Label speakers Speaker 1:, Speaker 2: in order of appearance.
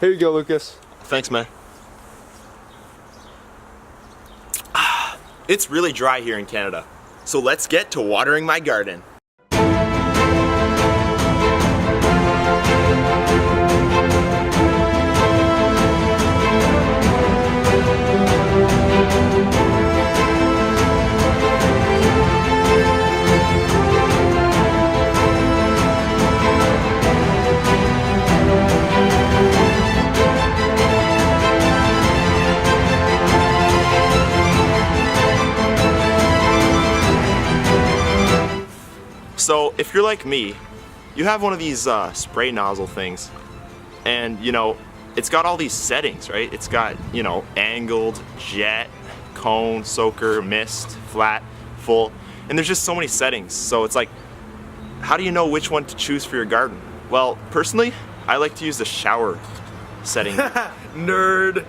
Speaker 1: Here you go, Lucas.
Speaker 2: Thanks, man. It's really dry here in Canada, so let's get to watering my garden. So if you're like me, you have one of these spray nozzle things, and you know, it's got all these settings, right? It's got, you know, angled, jet, cone, soaker, mist, flat, full, and there's just so many settings. So it's like, how do you know which one to choose for your garden? Well, personally, I like to use the shower setting.
Speaker 1: Nerd.